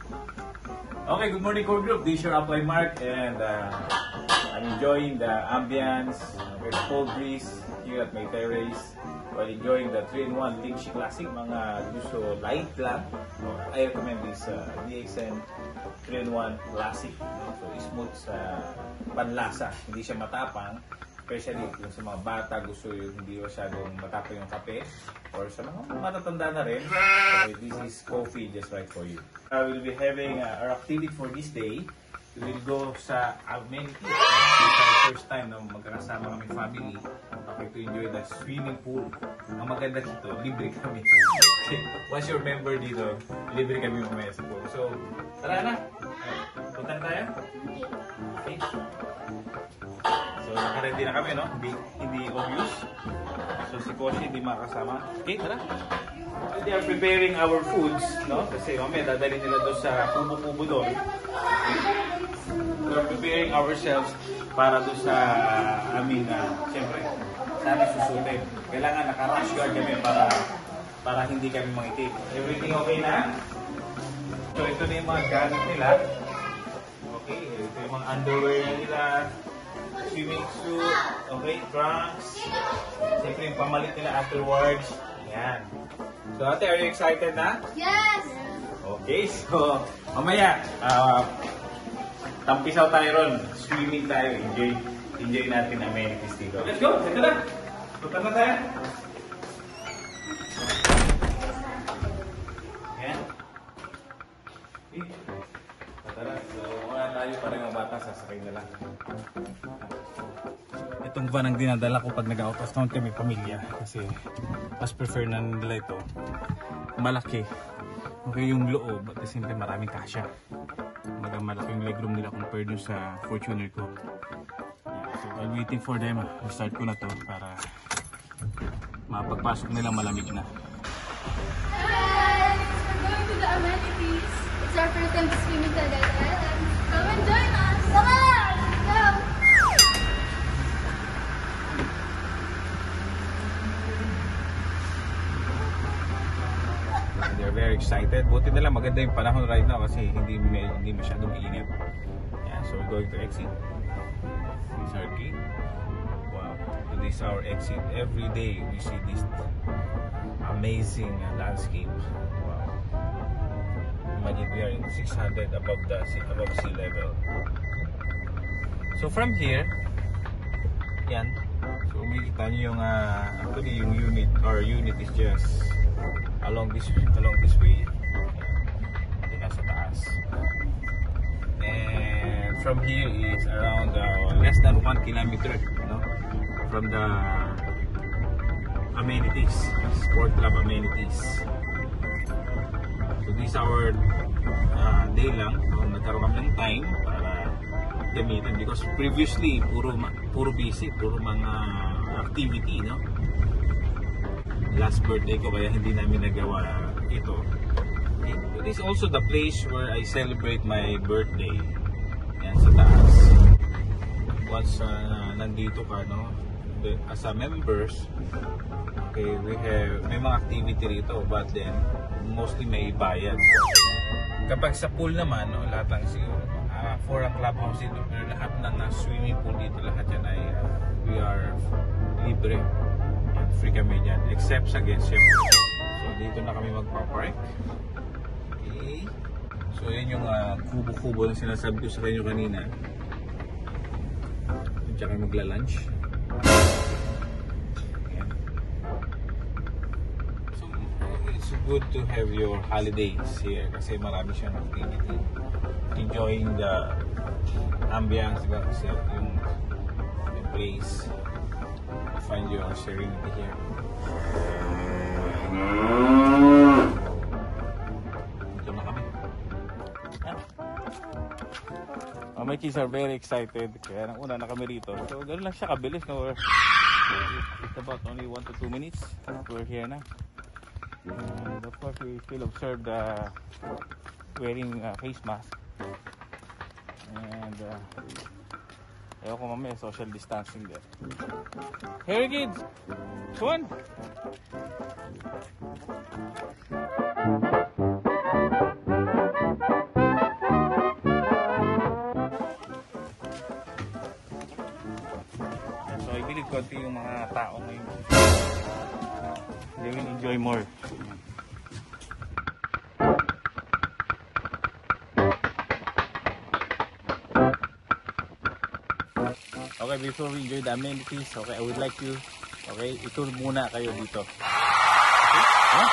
Okay, good morning core group. This is your Apply Mark and I'm enjoying the ambience, very cold breeze here at my terrace while enjoying the 3-in-1 Lingshi Classic. Mga gusto light lang, I recommend this DXN 3-in-1 Classic. So smooth sa panlasa, hindi siya matapang. Especially kung sa mga bata gusto yung hindi masyadong matapang yung kape or sa mga matatanda na rin. Okay, this is coffee just right for you. I will be having our activity for this day. We will go sa amenities. It's our first time na magkakasama kami family. Okay, to enjoy the swimming pool. Ang maganda dito, libre kami. Okay, once you're member dito, libre kami mamaya sa pool. So, tara na! Punta na tayo? Okay. So, naka-ready na kami, no? Hindi obvious. So, si Koshi hindi makasama. Okay, tara. They are preparing our foods, no? Kasi mamaya dadali nila doon sa kubo-kubo doon. We are preparing ourselves para doon sa amin na, siyempre, sa aming susutin. Kailangan naka-rush guard kami para hindi kami mangitip. Everything okay na? So, ito na yung mga gamit nila. Okay, ito yung mga underwear nila. Swimming suit, okay, trunks. Siyempre yung pamalit nila afterwards. Ayan. So ate, are you excited na? Yes! Okay, so mamaya, tampisaw tayo ron. Swimming tayo. Enjoy natin ang amenities dito. Let's go! Ito na! Punta na tayo. Ayan. Okay. Tara, so wala tayo pa rin ang bata, sasakay na lang. Itong van ang dinadala ko pag nag-out of town kami pamilya kasi mas prefer na nila ito malaki. Okay, yung loob at the same time maraming kasya. Malaking legroom nila compared dun sa Fortuner ko. Yeah, so while waiting for them, start ko na to para mapagpasok nila malamig na. Guys, we're going to the amenities. It's our first time to swim in Tagaytay Island. Come and join us! Come on! Come! They're very excited. Buti na lang maganda yung panahon right now kasi hindi masyadong mainit. Yeah, so we're going to exit. This is our gate. Wow. So this is our exit. Every day we see this amazing landscape. Wow. Imagine we are in 600 above sea level. So from here, yan. So makikita niyo yung actually yung unit is just along this way. Hindi nasa taas. And from here is around less than 1 kilometer, no? From the amenities, sport club amenities. So this is our day lang. Nagkaroon kami ng time para gamitin because previously puro busy, puro mga activity, no? Last birthday ko kaya hindi namin nagawa ito. It is also the place where I celebrate my birthday. Yan sa taas. Once nandito ka, no, as a members, okay, may mga activity rito but then mostly may bayad. Kapag sa pool naman, no, lahat lang siguro for a clubhouse dito, pero lahat ng swimming pool dito, lahat yan ay we are libre. Free kami dyan, except sa guest ship. So dito na kami magpapark. Okay. So yan yung kubo-kubo na sinasabi ko sa kanyo kanina. Diyan kami magla-lunch. Ayan. So it's good to have your holidays here kasi marami siyang activity. Enjoying the ambience, kasi yung place. Find your serenity here. Ito na kami. My kids are very excited. Kaya nang una na kami rito. So ganoon lang siya kabilis. No? It's about only 1 to 2 minutes. We're here na. And of course we still observe the wearing face mask. And ayaw ko mamaya social distancing there. Here kids! Fun! tao ngayon. They will enjoy more. Okay, before we enjoy the amenities, okay, I would like you, okay, itour muna kayo dito. Okay? Huh?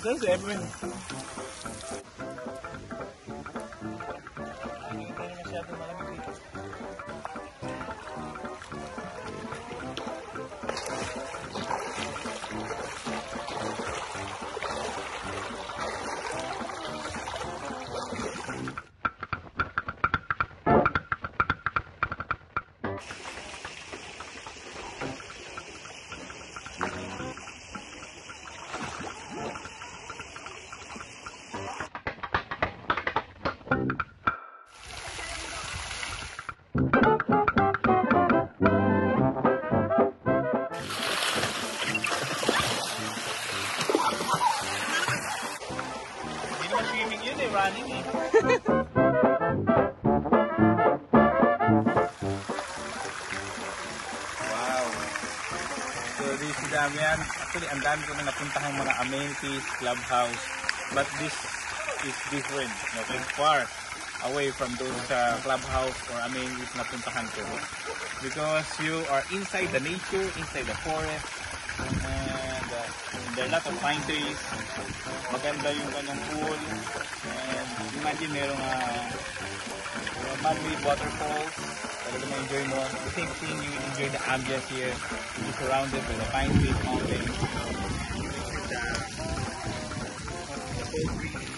Okay, so everyone. Hindi na masyado malamig dito. Swimming yun eh, running eh. Wow. So this is Damian. Actually, ang dami ko na napuntahang mga amenities, clubhouse. But this is different. Okay, far away from those clubhouse or amenities na puntahan ko. Because you are inside the nature, inside the forest. And there are a lot of pine trees. Maganda yung kanyang pool. And imagine merong man-made waterfalls. Talaga ma-enjoy mo. The same thing, you will enjoy the ambience here. You are surrounded by the pine trees, mountains.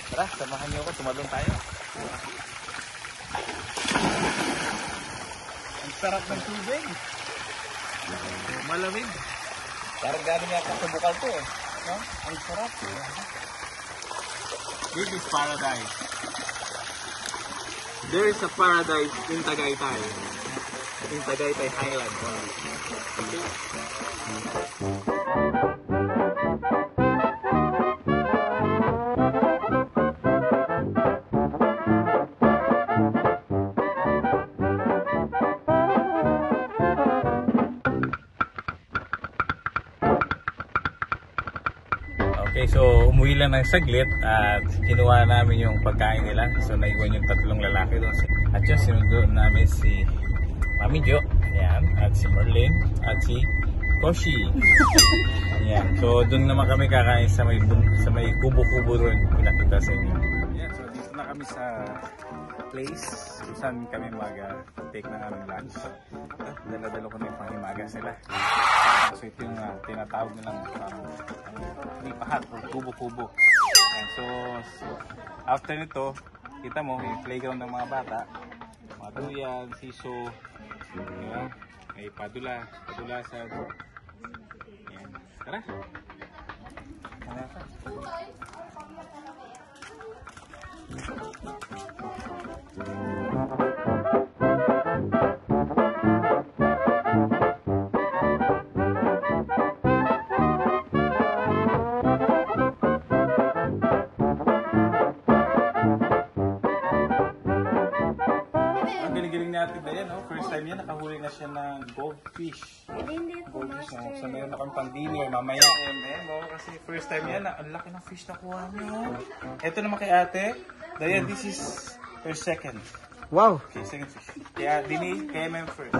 Tara, samahan niyo ako. Tumalon tayo. Ang sarap ng tubig. Malamig. Parang galing yata sa bukal to eh. No? Ang sarap. This is paradise. There is a paradise in Tagaytay. In Tagaytay Highland. Okay. Okay, so umuwi lang ng saglit at kinuha namin yung pagkain nila. So naiwan yung tatlong lalaki doon. At yung sinundo namin si Mami Jo, ayan, at si Merlin, at si Koshi. Ayan, so doon naman kami kakain sa may kubo-kubo doon, pinakita sa inyo. Ayan, so dito na kami sa place kung saan kami mag-take ng aming lunch. Dala-dala ko na yung panghimagas nila. So ito yung tinatawag nilang lipahat o kubo-kubo. And so after nito, kita mo yung playground ng mga bata, mga duyan, siso, diba? May padulasan. Ayan. Tara! galing natin na yan, oh. First time yan, nakahuli na siya ng goldfish. Hindi po, Goldfish, oh. master. So meron na kami pang dinner mamaya. Ayan, oh, kasi first time yan, ang laki ng fish na kuha niya. Ito naman kay ate. Dayan, this is her second. Wow! Okay, second fish. Kaya, kaya may first.